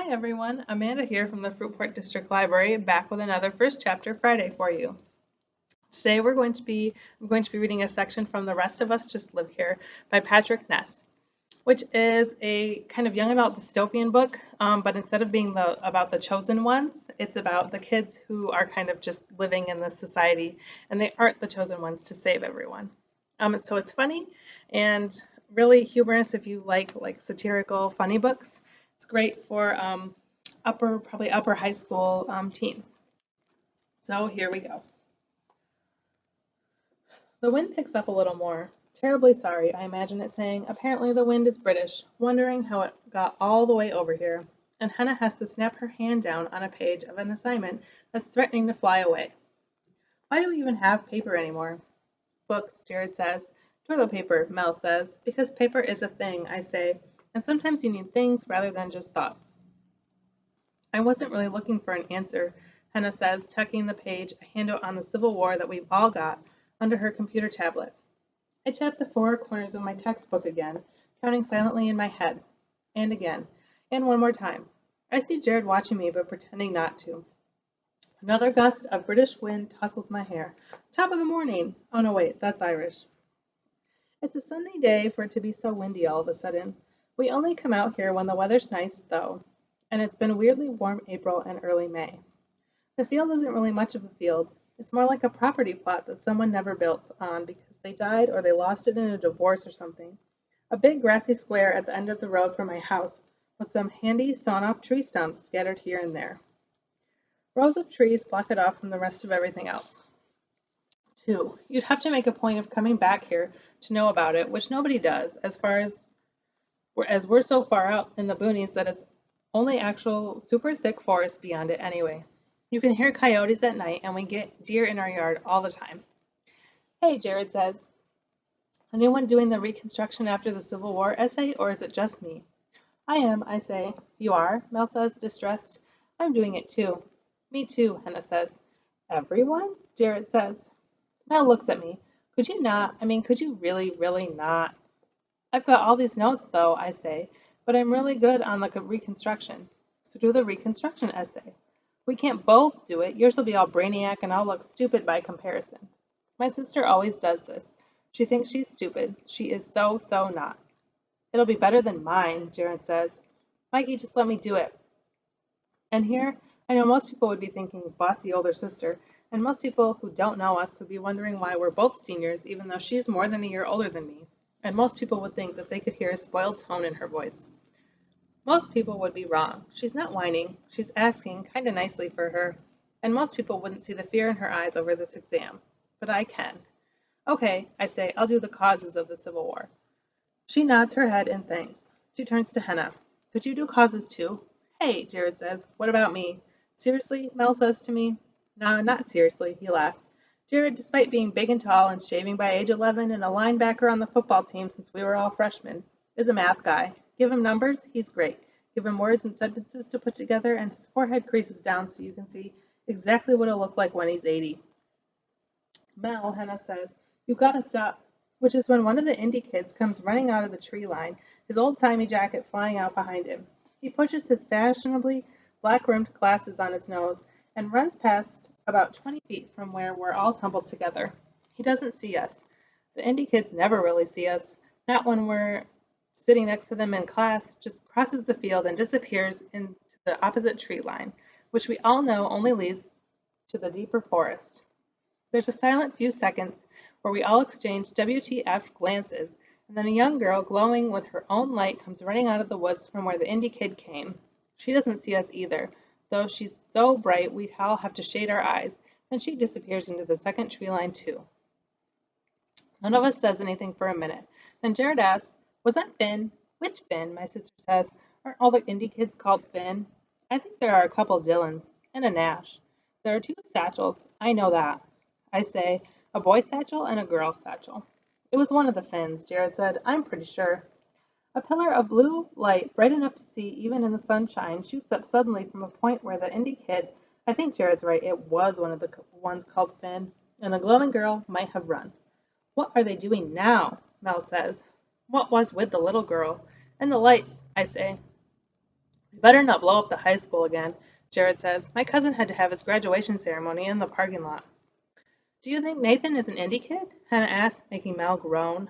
Hi everyone, Amanda here from the Fruitport District Library, back with another First Chapter Friday for you. Today I'm going to be reading a section from The Rest of Us Just Live Here by Patrick Ness, which is a kind of young adult dystopian book, but instead of being about the chosen ones, it's about the kids who are kind of just living in this society, and they aren't the chosen ones to save everyone. So it's funny and really humorous if you like satirical, funny books. It's great for probably upper high school teens. So here we go. The wind picks up a little more. Terribly sorry, I imagine it saying. Apparently the wind is British, wondering how it got all the way over here. And Hannah has to snap her hand down on a page of an assignment that's threatening to fly away. Why do we even have paper anymore? Books, Jared says. Toilet paper, Mel says. Because paper is a thing, I say. And sometimes you need things rather than just thoughts. I wasn't really looking for an answer, Hannah says, tucking the page, a handout on the Civil War that we've all got, under her computer tablet. I tapped the four corners of my textbook again, counting silently in my head. And again. And one more time. I see Jared watching me, but pretending not to. Another gust of British wind tussles my hair. Top of the morning! Oh no, wait, that's Irish. It's a sunny day for it to be so windy all of a sudden. We only come out here when the weather's nice, though, and it's been weirdly warm April and early May. The field isn't really much of a field. It's more like a property plot that someone never built on because they died or they lost it in a divorce or something. A big grassy square at the end of the road from my house, with some handy sawn-off tree stumps scattered here and there. Rows of trees block it off from the rest of everything else. 2. You'd have to make a point of coming back here to know about it, which nobody does, as we're so far out in the boonies that it's only actual super thick forest beyond it anyway. You can hear coyotes at night, and we get deer in our yard all the time. Hey, Jared says. Anyone doing the Reconstruction after the Civil War essay, or is it just me? I am, I say. You are? Mel says, distressed. I'm doing it too. Me too, Hannah says. Everyone? Jared says. Mel looks at me. Could you not? Could you really, really not? I've got all these notes, though, I say, but I'm really good on the reconstruction. So do the reconstruction essay. We can't both do it. Yours will be all brainiac and I'll look stupid by comparison. My sister always does this. She thinks she's stupid. She is so not. It'll be better than mine, Jared says. Mikey, just let me do it. And here, I know most people would be thinking bossy older sister, and most people who don't know us would be wondering why we're both seniors, even though she's more than a year older than me. And most people would think that they could hear a spoiled tone in her voice. Most people would be wrong. She's not whining. She's asking, kind of nicely for her. And most people wouldn't see the fear in her eyes over this exam. But I can. Okay, I say, I'll do the causes of the Civil War. She nods her head in thanks. She turns to Hannah. Could you do causes too? Hey, Jared says, what about me? Seriously? Mel says to me. No, not seriously, he laughs. Jared, despite being big and tall and shaving by age 11 and a linebacker on the football team since we were all freshmen, is a math guy. Give him numbers, he's great. Give him words and sentences to put together, and his forehead creases down so you can see exactly what it'll look like when he's 80. Mel, Hannah says, you gotta stop. Which is when one of the indie kids comes running out of the tree line, his old-timey jacket flying out behind him. He pushes his fashionably black-rimmed glasses on his nose and runs past about 20 feet from where we're all tumbled together. He doesn't see us. The indie kids never really see us, not when we're sitting next to them in class, just crosses the field and disappears into the opposite tree line, which we all know only leads to the deeper forest. There's a silent few seconds where we all exchange WTF glances, and then a young girl glowing with her own light comes running out of the woods from where the indie kid came. She doesn't see us either, though she's so bright we all have to shade our eyes, and she disappears into the second tree line too. None of us says anything for a minute. Then Jared asks, was that Finn? Which Finn? My sister says. Aren't all the indie kids called Finn? I think there are a couple Dylans, and a Nash. There are 2 Satchels, I know that. I say, a boy satchel and a girl satchel. It was one of the Finns, Jared said. I'm pretty sure. A pillar of blue light, bright enough to see even in the sunshine, shoots up suddenly from a point where the indie kid, I think Jared's right, it was one of the ones called Finn, and the glowing girl might have run. What are they doing now? Mel says. What was with the little girl? And the lights, I say. We better not blow up the high school again, Jared says. My cousin had to have his graduation ceremony in the parking lot. Do you think Nathan is an indie kid? Hannah asks, making Mel groan.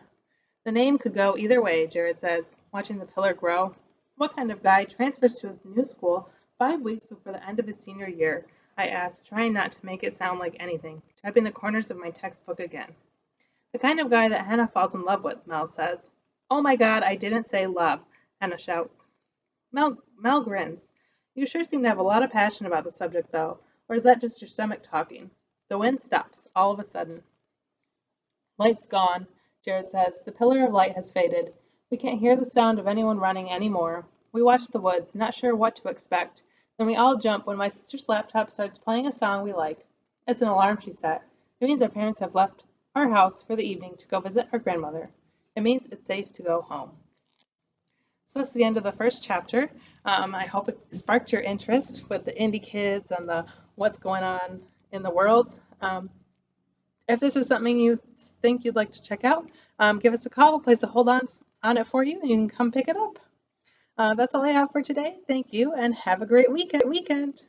The name could go either way, Jared says, watching the pillar grow. What kind of guy transfers to his new school 5 weeks before the end of his senior year? I ask, trying not to make it sound like anything, tapping the corners of my textbook again. The kind of guy that Hannah falls in love with, Mel says. Oh my God, I didn't say love, Hannah shouts. Mel grins. You sure seem to have a lot of passion about the subject, though, or is that just your stomach talking? The wind stops, all of a sudden. Light's gone, Jared says. The pillar of light has faded. We can't hear the sound of anyone running any more. We watch the woods, not sure what to expect. Then we all jump when my sister's laptop starts playing a song we like. It's an alarm she set. It means our parents have left our house for the evening to go visit our grandmother. It means it's safe to go home. So that's the end of the first chapter. I hope it sparked your interest with the indie kids and the what's going on in the world. If this is something you think you'd like to check out, give us a call. We'll place a hold on it for you, and you can come pick it up. That's all I have for today. Thank you, and have a great weekend.